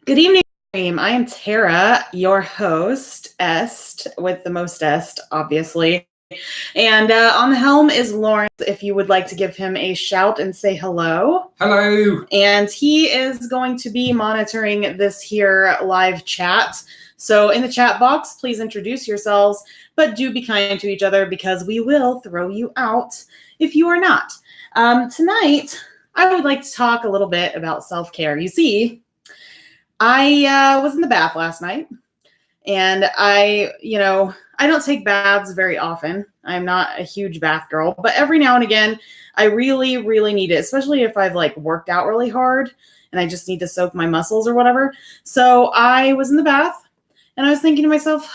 Good evening, team. I am Tara, your host, Est, with the most Est, obviously. And on the helm is Lawrence, if you would like to give him a shout and say hello. Hello. And he is going to be monitoring this here live chat. So in the chat box, please introduce yourselves, but do be kind to each other because we will throw you out if you are not. Tonight, I would like to talk a little bit about self-care. You see, I was in the bath last night, and I don't take baths very often. I'm not a huge bath girl, but every now and again, I really, really need it, especially if I've worked out really hard and I just need to soak my muscles or whatever. So I was in the bath and I was thinking to myself,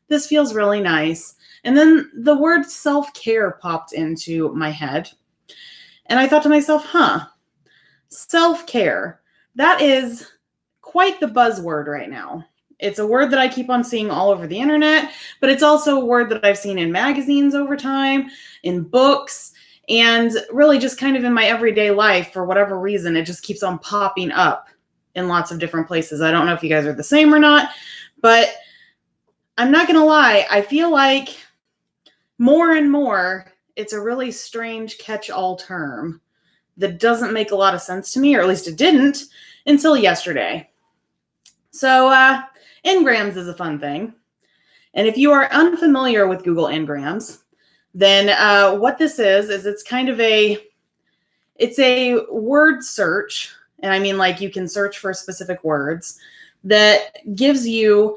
this feels really nice. And then the word self-care popped into my head. And I thought to myself, self-care. That is quite the buzzword right now. It's a word that I keep on seeing all over the internet, but it's also a word that I've seen in magazines over time, in books, and really just kind of in my everyday life. For whatever reason, it just keeps on popping up in lots of different places. I don't know if you guys are the same or not, but I'm not going to lie. I feel like more and more, it's a really strange catch-all term that doesn't make a lot of sense to me, or at least it didn't until yesterday. So Ngrams is a fun thing. And if you are unfamiliar with Google Ngrams, then what this is it's kind of it's a word search. And I mean, you can search for specific words that gives you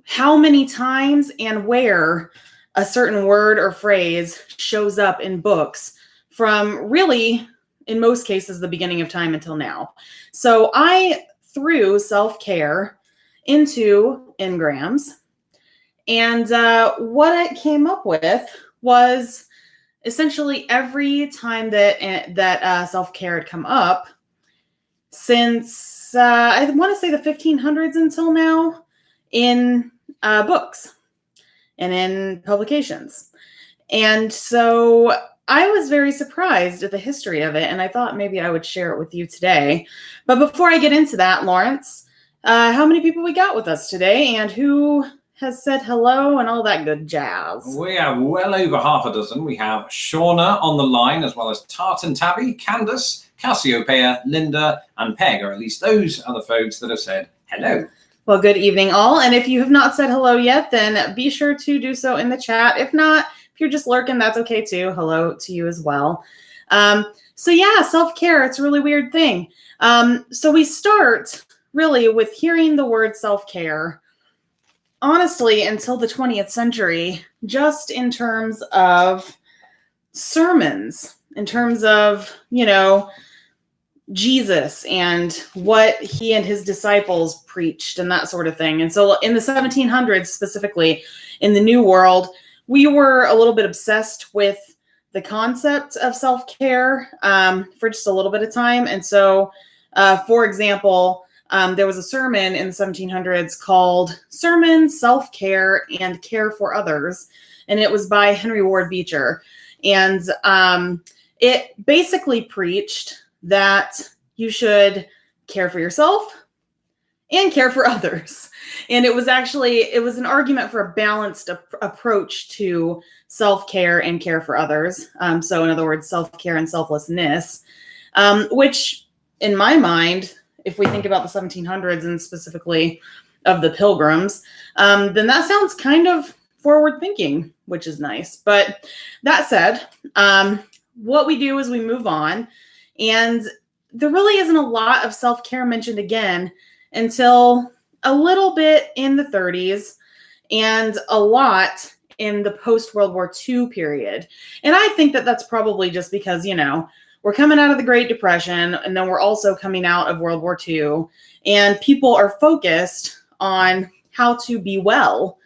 how many times and where a certain word or phrase shows up in books from really, in most cases, the beginning of time until now. So I threw self-care into Ngrams, and what it came up with was essentially every time that self-care had come up since I want to say the 1500s until now in books and in publications. And so I was very surprised at the history of it, and I thought maybe I would share it with you today. But before I get into that, Lawrence, how many people we got with us today, and who has said hello and all that good jazz? We have well over half a dozen. We have Shauna on the line, as well as Tartan Tabby, Candace, Cassiopeia, Linda, and Peg, or at least those are the folks that have said hello. Well, good evening, all. And if you have not said hello yet, then be sure to do so in the chat. If not, if you're just lurking, that's okay too. Hello to you as well. So yeah, self-care, it's a really weird thing. So we start really with hearing the word self-care, honestly, until the 20th century, just in terms of sermons, in terms of, Jesus and what he and his disciples preached and that sort of thing. And so in the 1700s, specifically in the New World, we were a little bit obsessed with the concept of self-care for just a little bit of time. And so, for example, there was a sermon in the 1700s called Sermon, Self-Care, and Care for Others. And it was by Henry Ward Beecher. And it basically preached that you should care for yourself and care for others. And it was an argument for a balanced approach to self-care and care for others. So in other words, self-care and selflessness, which in my mind, if we think about the 1700s and specifically of the Pilgrims, then that sounds kind of forward thinking, which is nice. But that said, what we do is we move on, and there really isn't a lot of self-care mentioned again until a little bit in the 30s and a lot in the post-World War II period. And I think that that's probably just because, we're coming out of the Great Depression, and then we're also coming out of World War II, and people are focused on how to be well.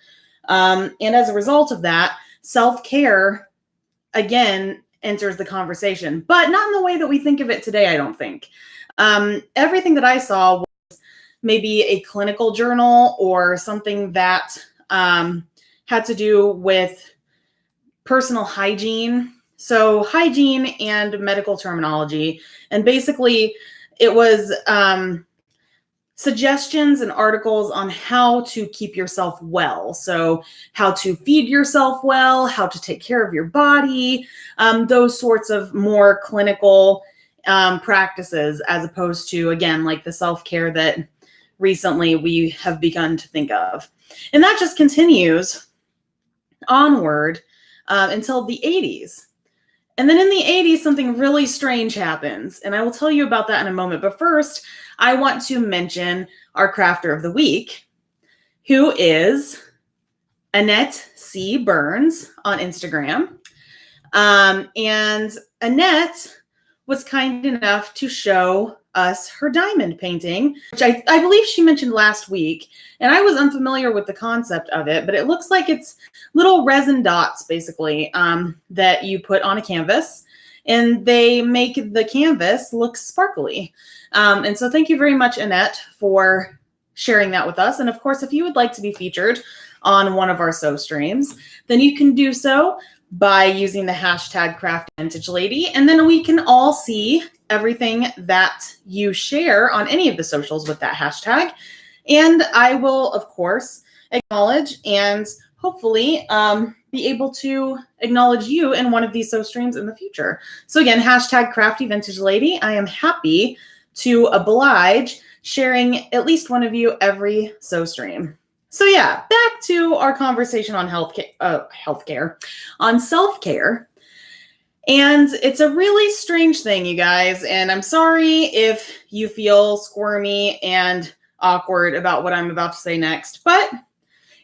And as a result of that, self-care, again, enters the conversation, but not in the way that we think of it today, I don't think. Everything that I saw was maybe a clinical journal or something that had to do with personal hygiene. So hygiene and medical terminology. And basically it was suggestions and articles on how to keep yourself well. So how to feed yourself well, how to take care of your body, those sorts of more clinical practices, as opposed to, again, like the self-care that recently we have begun to think of. And that just continues onward until the 80s. And then in the 80s, something really strange happens. And I will tell you about that in a moment. But first, I want to mention our crafter of the week, who is Annette C. Burns on Instagram. And Annette was kind enough to show us her diamond painting, which I believe she mentioned last week. And I was unfamiliar with the concept of it, but it looks like it's little resin dots, basically, that you put on a canvas, and they make the canvas look sparkly. And so thank you very much, Annette, for sharing that with us. And of course, if you would like to be featured on one of our sew streams, then you can do so by using the hashtag #CraftVintageLady. And then we can all see everything that you share on any of the socials with that hashtag. And I will, of course, acknowledge and hopefully be able to acknowledge you in one of these sew streams in the future. So again, hashtag #CraftyVintageLady. I am happy to oblige sharing at least one of you every sew stream. So yeah, back to our conversation on healthcare, on self-care. And it's a really strange thing, you guys. And I'm sorry if you feel squirmy and awkward about what I'm about to say next, but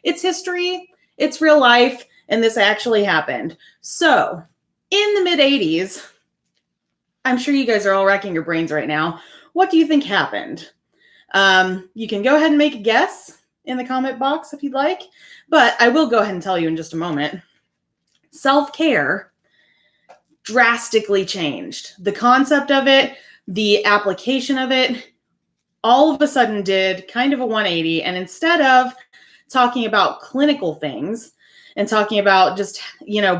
it's history, it's real life, and this actually happened. So in the mid-80s, I'm sure you guys are all racking your brains right now. What do you think happened? You can go ahead and make a guess in the comment box if you'd like, but I will go ahead and tell you in just a moment. Self-care drastically changed. The concept of it, the application of it, all of a sudden did kind of a 180. And instead of talking about clinical things and talking about just,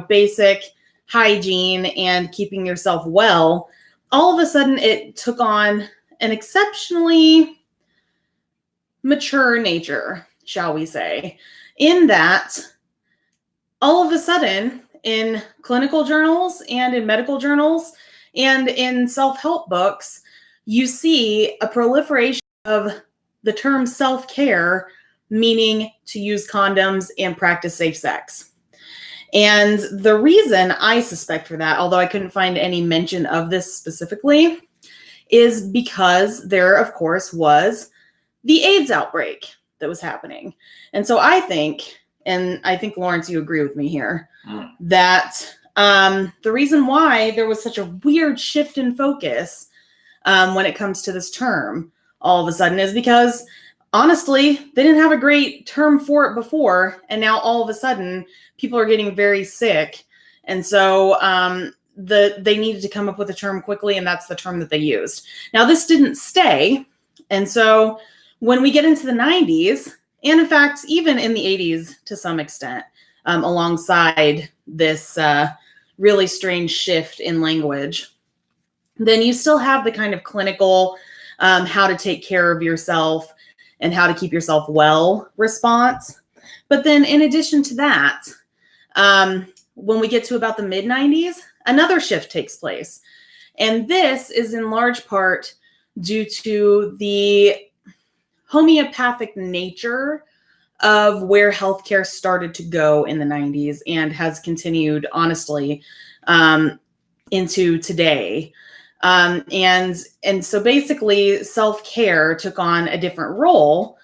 basic hygiene and keeping yourself well, all of a sudden it took on an exceptionally mature nature, shall we say, in that all of a sudden in clinical journals and in medical journals and in self-help books, you see a proliferation of the term self-care, meaning to use condoms and practice safe sex. And the reason I suspect for that, although I couldn't find any mention of this specifically, is because there, of course, was the AIDS outbreak that was happening. And so I think, and I think, Lawrence, you agree with me here, that the reason why there was such a weird shift in focus when it comes to this term all of a sudden is because, honestly, they didn't have a great term for it before. And now all of a sudden, people are getting very sick. And so they needed to come up with a term quickly, and that's the term that they used. Now, this didn't stay. And so when we get into the 90s, and in fact, even in the 80s to some extent, alongside this really strange shift in language, then you still have the kind of clinical how to take care of yourself and how to keep yourself well response. But then in addition to that, when we get to about the mid-90s, another shift takes place. And this is in large part due to the homeopathic nature of where healthcare started to go in the 90s and has continued, honestly, into today. And so basically self-care took on a different role.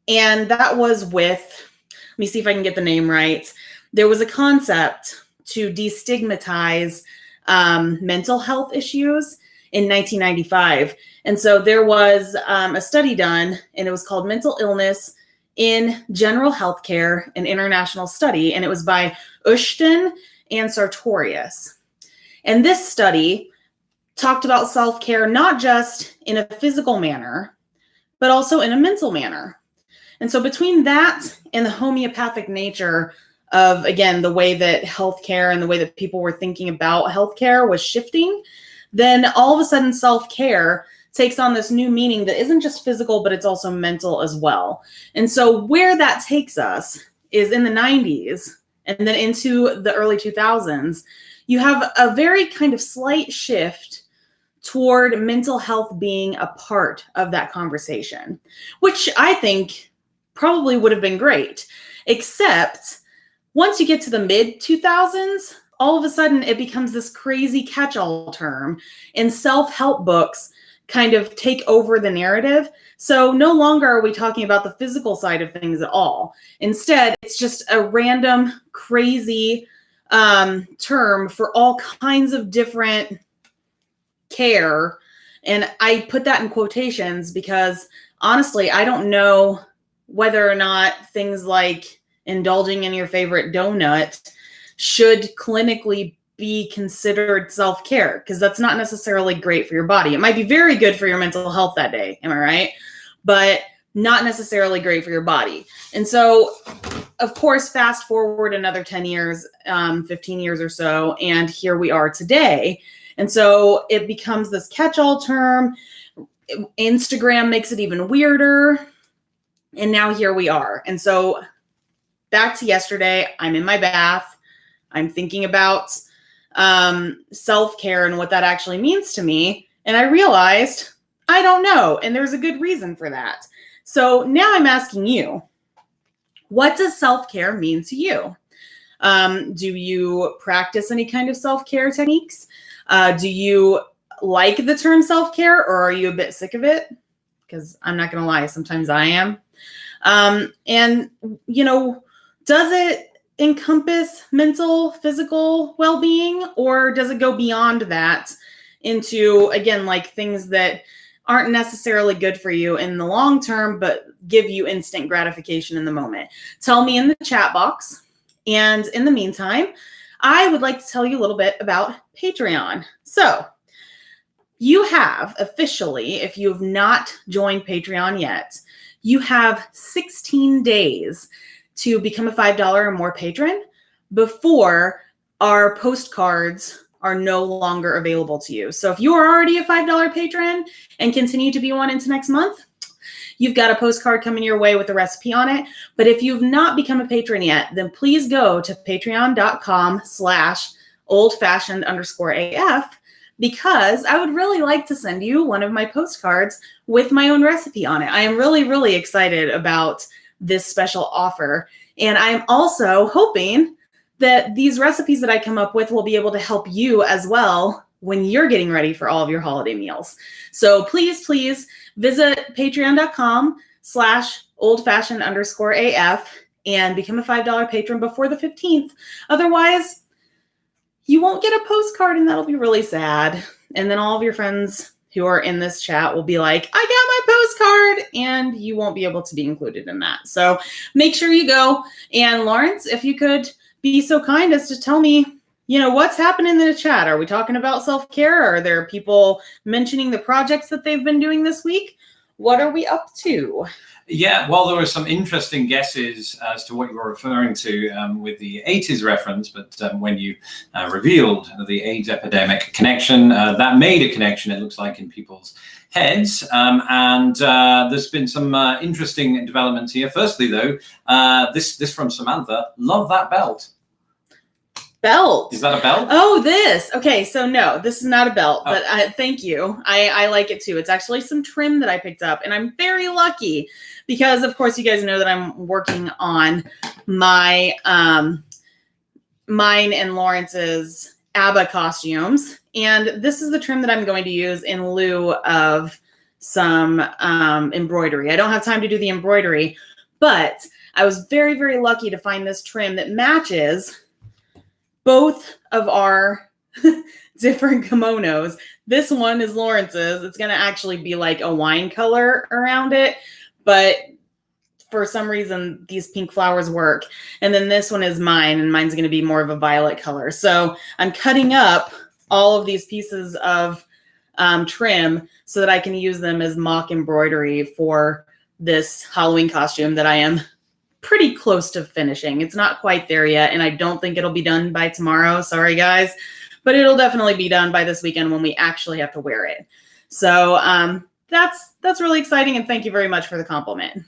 And that was with, let me see if I can get the name right. There was a concept to destigmatize mental health issues in 1995. And so there was a study done, and it was called Mental Illness in General Healthcare, an International Study, and it was by Ushton and Sartorius. And this study talked about self-care not just in a physical manner, but also in a mental manner. And so between that and the homeopathic nature of, again, the way that healthcare and the way that people were thinking about healthcare was shifting, then all of a sudden self-care takes on this new meaning that isn't just physical, but it's also mental as well. And so where that takes us is in the 90s and then into the early 2000s, you have a very kind of slight shift toward mental health being a part of that conversation, which I think probably would have been great. Except once you get to the mid 2000s, all of a sudden it becomes this crazy catch-all term, and self-help books kind of take over the narrative. So no longer are we talking about the physical side of things at all. Instead, it's just a random, crazy term for all kinds of different care. And I put that in quotations because honestly, I don't know whether or not things like indulging in your favorite donut should clinically be considered self-care, because that's not necessarily great for your body. It might be very good for your mental health that day, am I right? But not necessarily great for your body. And so, of course, fast forward another 10 years, 15 years or so, and here we are today. And so it becomes this catch-all term. Instagram makes it even weirder. And now here we are. And so back to yesterday, I'm in my bath. I'm thinking about self-care and what that actually means to me. And I realized I don't know. And there's a good reason for that. So now I'm asking you, what does self-care mean to you? Do you practice any kind of self-care techniques? Do you like the term self-care, or are you a bit sick of it? Because I'm not going to lie, sometimes I am. And, you know, does it encompass mental, physical well-being, or does it go beyond that into, again, like things that aren't necessarily good for you in the long term, but give you instant gratification in the moment? Tell me in the chat box. And in the meantime, I would like to tell you a little bit about Patreon. So you have officially, if you have not joined Patreon yet, you have 16 days to become a $5 or more patron before our postcards are no longer available to you. So if you are already a $5 patron and continue to be one into next month, you've got a postcard coming your way with a recipe on it. But if you've not become a patron yet, then please go to patreon.com/oldfashioned_AF, because I would really like to send you one of my postcards with my own recipe on it. I am really, really excited about this special offer. And I'm also hoping that these recipes that I come up with will be able to help you as well when you're getting ready for all of your holiday meals. So please, please visit patreon.com/oldfashioned_AF and become a $5 patron before the 15th. Otherwise, you won't get a postcard, and that'll be really sad. And then all of your friends who are in this chat will be like, I got my postcard, and you won't be able to be included in that. So make sure you go. And Lawrence, if you could be so kind as to tell me, you know, what's happening in the chat. Are we talking about self-care? Are there people mentioning the projects that they've been doing this week? What are we up to? Yeah, well, there were some interesting guesses as to what you were referring to with the 80s reference, but when you revealed the AIDS epidemic connection, that made a connection, it looks like, in people's heads. And there's been some interesting developments here. Firstly, though, this from Samantha, love that belt. Belt. Is that a belt? Oh, this. Okay, so no, this is not a belt, but thank you. I like it too. It's actually some trim that I picked up, and I'm very lucky because, of course, you guys know that I'm working on my mine and Lawrence's ABBA costumes, and this is the trim that I'm going to use in lieu of some embroidery. I don't have time to do the embroidery, but I was very, very lucky to find this trim that matches both of our different kimonos. This one is Lawrence's. It's going to actually be like a wine color around it, but for some reason, these pink flowers work. And then this one is mine, and mine's going to be more of a violet color. So I'm cutting up all of these pieces of trim so that I can use them as mock embroidery for this Halloween costume that I am pretty close to finishing. It's not quite there yet, and I don't think it'll be done by tomorrow. Sorry, guys. But it'll definitely be done by this weekend when we actually have to wear it. So that's really exciting, and thank you very much for the compliment.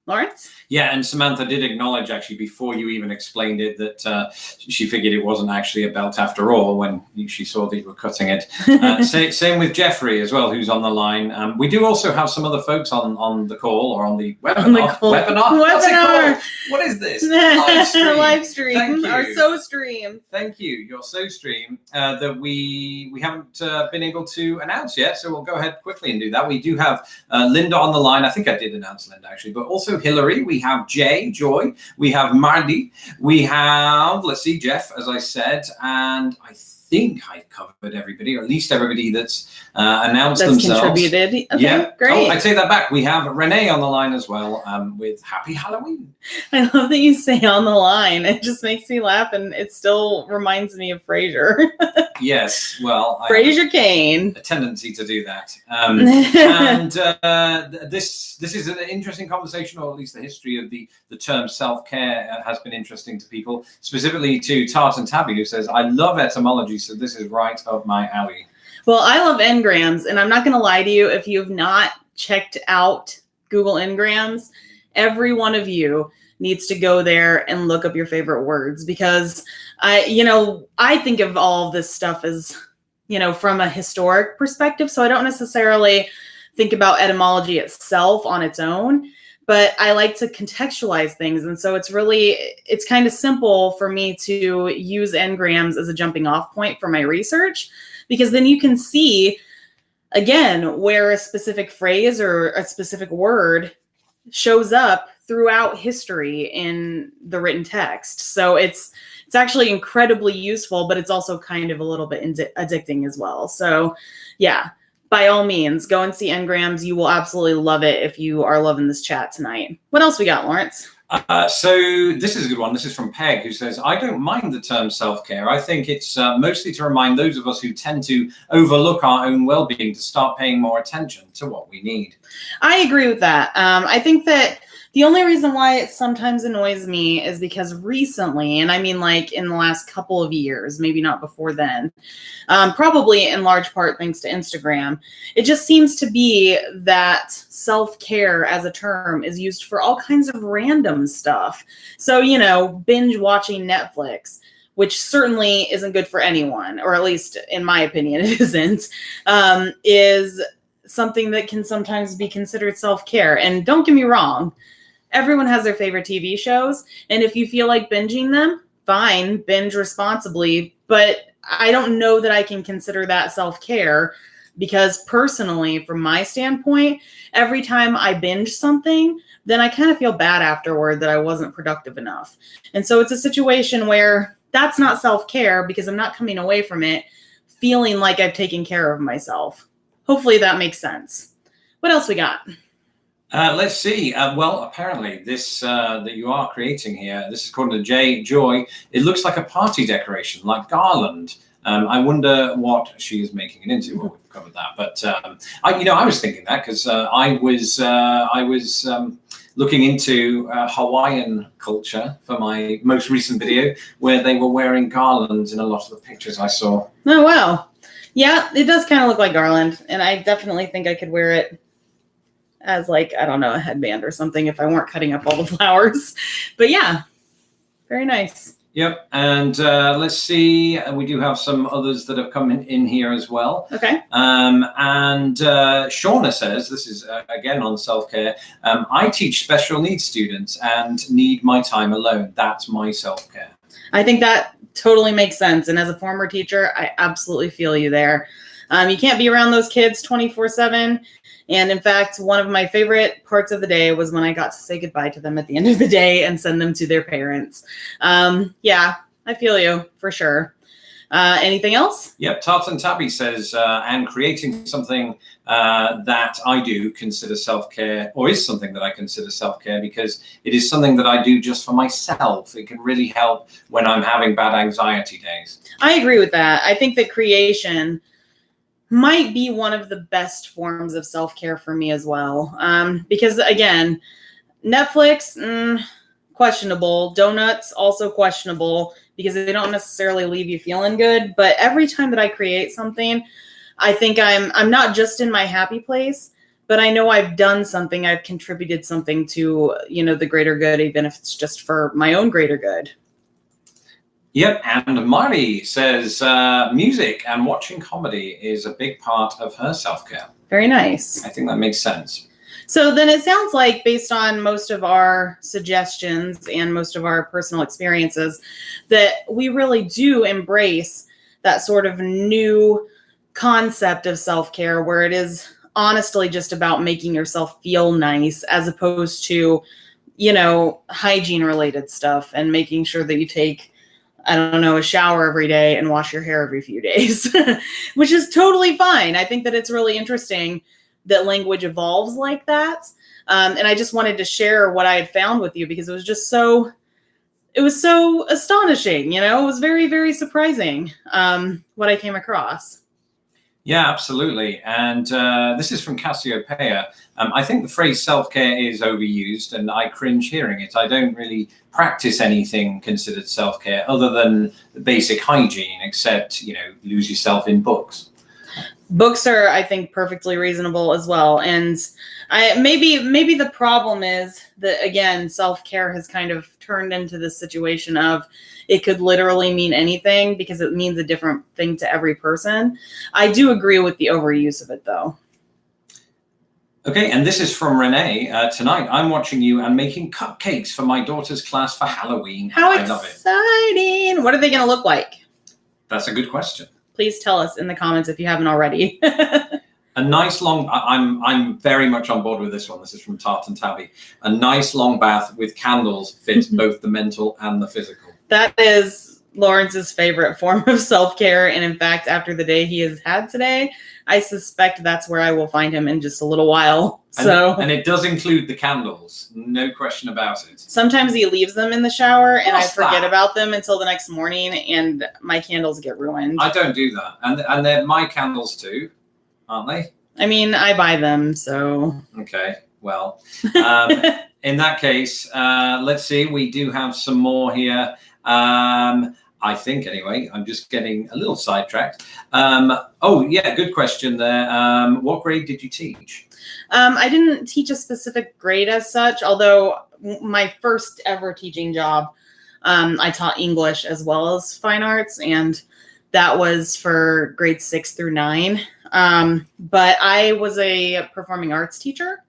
Lawrence? Yeah, and Samantha did acknowledge, actually, before you even explained it, that she figured it wasn't actually a belt after all when she saw that you were cutting it. Same with Jeffrey as well, who's on the line. We do also have some other folks on the call, or on the webinar. Webinar? What's it called? What is this? Live stream. Live stream. Thank you. Our So Stream. Thank you. Your So Stream that we haven't been able to announce yet, so we'll go ahead quickly and do that. We do have Linda on the line. I think I did announce Linda, actually, but also Hillary. We have Joy, we have Mardi, we have, let's see, Jeff, as I said, and I think I've covered everybody, or at least everybody that's announced themselves. Contributed. Okay, yeah, great. Oh, I take that back. We have Renee on the line as well, with Happy Halloween. I love that you say on the line. It just makes me laugh, and it still reminds me of Frasier. Yes, well, Frasier Kane. A tendency to do that. And this is an interesting conversation, or at least the history of the term self-care has been interesting to people, specifically to Tart and Tabby, who says, I love etymology, so this is right up my alley. Well, I love Ngrams, and I'm not going to lie to you. If you have not checked out Google Ngrams, every one of you needs to go there and look up your favorite words, because I think of all of this stuff as, from a historic perspective. So I don't necessarily think about etymology itself on its own, but I like to contextualize things. And so it's kind of simple for me to use Ngrams as a jumping off point for my research, because then you can see, again, where a specific phrase or a specific word shows up throughout history in the written text. So it's actually incredibly useful, but it's also kind of a little bit addicting as well. So yeah, by all means, go and see Ngrams. You will absolutely love it if you are loving this chat tonight. What else we got, Lawrence? So this is a good one. This is from Peg, who says, I don't mind the term self-care. I think it's mostly to remind those of us who tend to overlook our own well-being to start paying more attention to what we need. I agree with that. I think that the only reason why it sometimes annoys me is because recently, and I mean like in the last couple of years, maybe not before then, probably in large part thanks to Instagram, it just seems to be that self-care as a term is used for all kinds of random stuff. So, binge watching Netflix, which certainly isn't good for anyone, or at least in my opinion, it isn't, is something that can sometimes be considered self-care. And don't get me wrong, everyone has their favorite TV shows. And if you feel like binging them, fine, binge responsibly. But I don't know that I can consider that self-care, because personally, from my standpoint, every time I binge something, then I kind of feel bad afterward that I wasn't productive enough. And so it's a situation where that's not self-care, because I'm not coming away from it feeling like I've taken care of myself. Hopefully that makes sense. What else we got? Let's see. Well, apparently this that you are creating here, this is according to Joy, it looks like a party decoration, like garland. I wonder what she is making it into. Well, we've covered that, but I was thinking that because I was looking into Hawaiian culture for my most recent video, where they were wearing garlands in a lot of the pictures I saw. Oh wow, yeah, it does kind of look like garland, and I definitely think I could wear it as like, I don't know, a headband or something if I weren't cutting up all the flowers. But yeah, very nice. Yep, and let's see, we do have some others that have come in here as well. Okay. And Shauna says, this is again on self-care, I teach special needs students and need my time alone. That's my self-care. I think that totally makes sense. And as a former teacher, I absolutely feel you there. You can't be around those kids 24/7. And in fact, one of my favorite parts of the day was when I got to say goodbye to them at the end of the day and send them to their parents. Yeah, I feel you for sure. Anything else? Yep, Tartan Tabby says, and creating something that I do consider self-care, or is something that I consider self-care, because it is something that I do just for myself. It can really help when I'm having bad anxiety days. I agree with that. I think that creation might be one of the best forms of self-care for me as well. Because again, Netflix, questionable. Donuts, also questionable, because they don't necessarily leave you feeling good. But every time that I create something, I think I'm not just in my happy place, but I know I've done something, I've contributed something to, the greater good, even if it's just for my own greater good. Yep, and Marty says music and watching comedy is a big part of her self-care. Very nice. I think that makes sense. So then it sounds like, based on most of our suggestions and most of our personal experiences, that we really do embrace that sort of new concept of self-care where it is honestly just about making yourself feel nice, as opposed to, hygiene related stuff and making sure that you take, I don't know, a shower every day and wash your hair every few days, which is totally fine. I think that it's really interesting that language evolves like that. And I just wanted to share what I had found with you because it was just so astonishing. It was very, very surprising what I came across. Yeah, absolutely. And this is from Cassiopeia. I think the phrase self-care is overused and I cringe hearing it. I don't really practice anything considered self-care other than the basic hygiene, except, lose yourself in books. Books are, I think, perfectly reasonable as well. And maybe the problem is that, again, self-care has kind of turned into this situation of it could literally mean anything because it means a different thing to every person. I do agree with the overuse of it, though. Okay, and this is from Renee. Tonight, I'm watching you and making cupcakes for my daughter's class for Halloween. How I love it. Exciting! What are they going to look like? That's a good question. Please tell us in the comments if you haven't already. A nice long, I'm very much on board with this one. This is from Tart and Tabby. A nice long bath with candles fits both the mental and the physical. That is Lawrence's favorite form of self-care. And in fact, after the day he has had today, I suspect that's where I will find him in just a little while. And it does include the candles, no question about it. Sometimes he leaves them in the shower and I forget about them until the next morning and my candles get ruined. I don't do that. And they're my candles too, aren't they? I mean, I buy them, so. Okay, well, in that case, let's see. We do have some more here. I think, anyway, I'm just getting a little sidetracked. Oh, yeah, good question there. What grade did you teach? I didn't teach a specific grade as such, although my first ever teaching job, I taught English as well as fine arts, and that was for grades 6 through 9. But I was a performing arts teacher.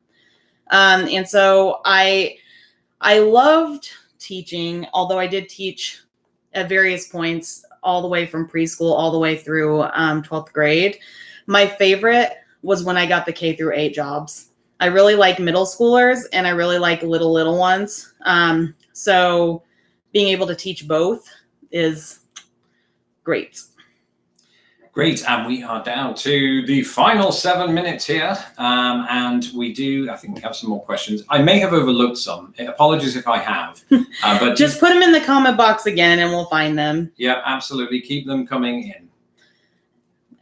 And so I loved teaching, although I did teach at various points all the way from preschool all the way through 12th grade. My favorite was when I got the K through 8 jobs. I really like middle schoolers and I really like little ones. So being able to teach both is great. Great, and we are down to the final 7 minutes here, and I think we have some more questions. I may have overlooked some. Apologies if I have. But just put them in the comment box again and we'll find them. Yeah, absolutely. Keep them coming in.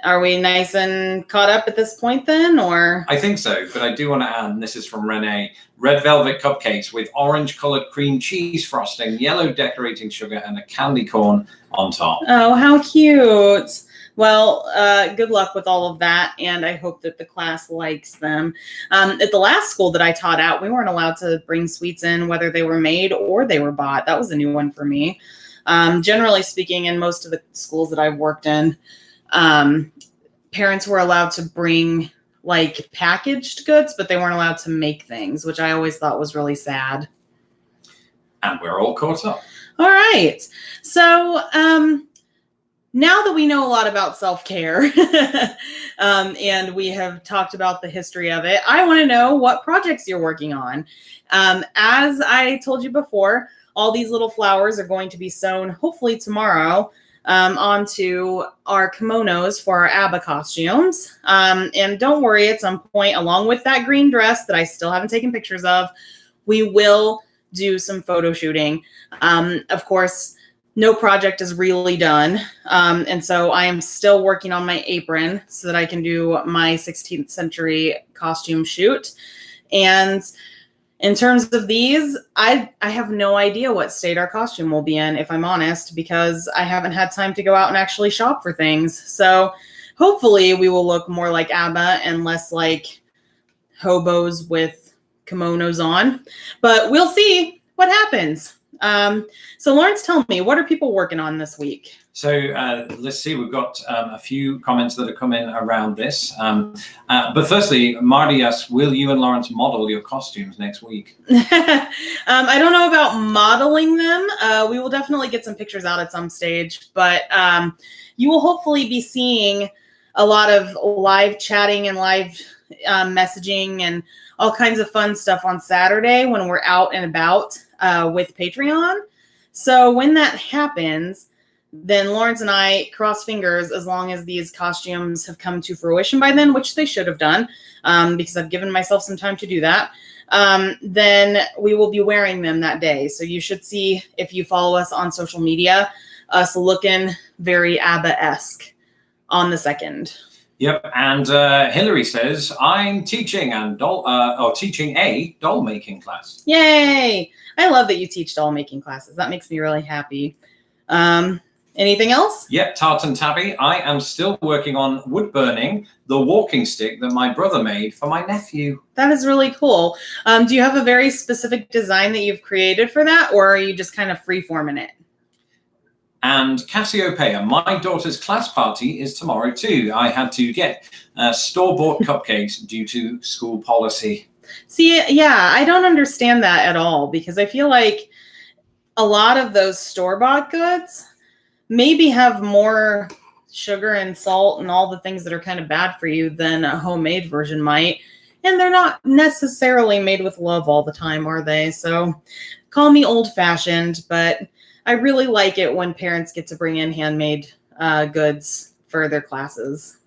Are we nice and caught up at this point then, or? I think so, but I do want to add, and this is from Renee, red velvet cupcakes with orange-colored cream cheese frosting, yellow decorating sugar, and a candy corn on top. Oh, how cute. Well, good luck with all of that, and I hope that the class likes them. At the last school that I taught at, we weren't allowed to bring sweets in, whether they were made or they were bought. That was a new one for me. Generally speaking, in most of the schools that I've worked in, parents were allowed to bring like packaged goods, but they weren't allowed to make things, which I always thought was really sad. And we're all caught up. All right. So, now that we know a lot about self-care and we have talked about the history of it, I want to know what projects you're working on. As I told you before, all these little flowers are going to be sewn hopefully tomorrow onto our kimonos for our ABBA costumes. And don't worry, at some point, along with that green dress that I still haven't taken pictures of, we will do some photo shooting. Of course, no project is really done. And so I am still working on my apron so that I can do my 16th century costume shoot. And in terms of these, I have no idea what state our costume will be in, if I'm honest, because I haven't had time to go out and actually shop for things. So hopefully we will look more like ABBA and less like hobos with kimonos on. But we'll see what happens. So Lawrence, tell me, what are people working on this week? So let's see, we've got a few comments that have come in around this. But firstly, Marty asks, will you and Lawrence model your costumes next week? I don't know about modeling them. We will definitely get some pictures out at some stage, but you will hopefully be seeing a lot of live chatting and live messaging and all kinds of fun stuff on Saturday when we're out and about with Patreon. So when that happens, then Lawrence and I cross fingers as long as these costumes have come to fruition by then, which they should have done, because I've given myself some time to do that. Then we will be wearing them that day. So you should see, if you follow us on social media, us looking very ABBA-esque on the 2nd. Yep, and Hillary says, I'm teaching teaching a doll making class. Yay! I love that you teach doll making classes. That makes me really happy. Anything else? Yep, Tartan Tabby, I am still working on wood burning the walking stick that my brother made for my nephew. That is really cool. Do you have a very specific design that you've created for that, or are you just kind of free-forming it? And Cassiopeia, my daughter's class party is tomorrow too. I had to get store-bought cupcakes due to school policy. See, yeah, I don't understand that at all, because I feel like a lot of those store-bought goods maybe have more sugar and salt and all the things that are kind of bad for you than a homemade version might. And they're not necessarily made with love all the time, are they? So call me old-fashioned, but I really like it when parents get to bring in handmade goods for their classes.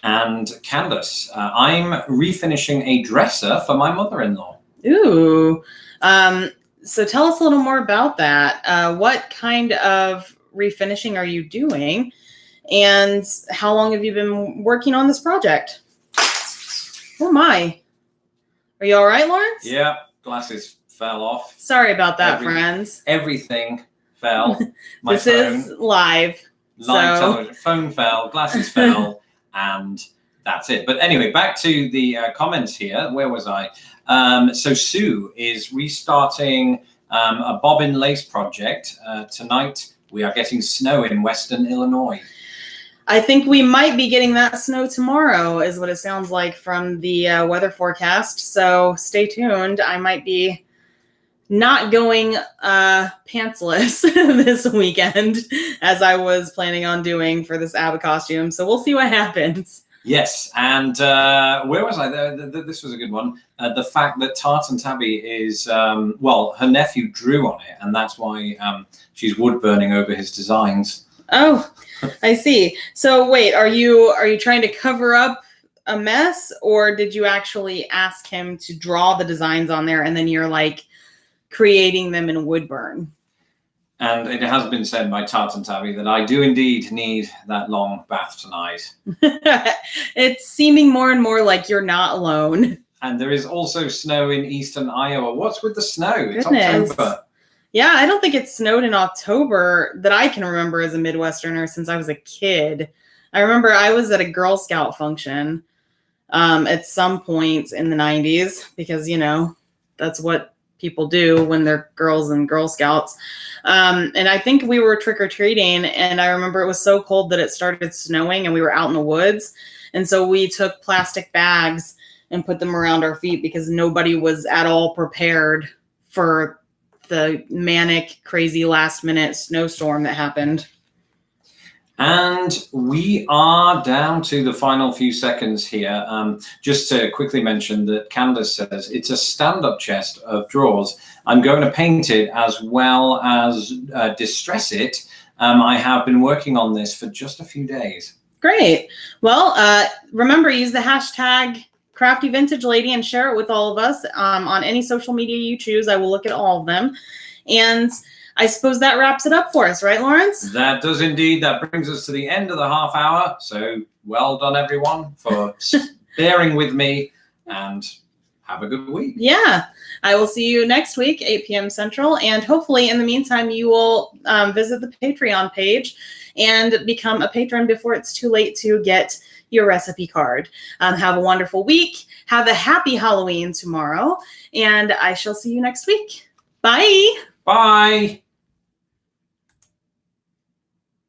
And Candace, I'm refinishing a dresser for my mother-in-law. Ooh. So tell us a little more about that. What kind of refinishing are you doing? And how long have you been working on this project? Oh my. Are you all right, Lawrence? Yeah, glasses fell off. Sorry about that, friends. Everything fell. My this phone, is live. television. Phone fell, glasses fell, and that's it. But anyway, back to the comments here. Where was I? So Sue is restarting a bobbin lace project. Tonight we are getting snow in Western Illinois. I think we might be getting that snow tomorrow, is what it sounds like from the weather forecast. So stay tuned. I might be not going pantsless this weekend, as I was planning on doing for this ABBA costume. So we'll see what happens. Yes, and where was I? This was a good one. The fact that Tartan Tabby is, her nephew drew on it, and that's why she's wood burning over his designs. Oh, I see. So wait, are you trying to cover up a mess, or did you actually ask him to draw the designs on there and then you're like creating them in wood burn? And it has been said by Tartan Tabby that I do indeed need that long bath tonight. It's seeming more and more like you're not alone. And there is also snow in eastern Iowa. What's with the snow? It's Goodness. October. Yeah, I don't think it snowed in October that I can remember as a Midwesterner since I was a kid. I remember I was at a Girl Scout function at some point in the 90s because, you know, that's what people do when they're girls and Girl Scouts. And I think we were trick-or-treating, and I remember it was so cold that it started snowing and we were out in the woods. And so we took plastic bags and put them around our feet because nobody was at all prepared for the manic, crazy last-minute snowstorm that happened. And we are down to the final few seconds here. Just to quickly mention that Candace says it's a stand-up chest of drawers. I'm going to paint it as well as distress it. I have been working on this for just a few days. Great. Well, remember, use the hashtag Crafty Vintage Lady and share it with all of us on any social media you choose. I will look at all of them. And I suppose that wraps it up for us, right, Lawrence? That does indeed. That brings us to the end of the half hour. So well done, everyone, for bearing with me, and have a good week. Yeah. I will see you next week, 8 p.m. Central. And hopefully, in the meantime, you will visit the Patreon page and become a patron before it's too late to get your recipe card. Have a wonderful week. Have a happy Halloween tomorrow. And I shall see you next week. Bye. Bye.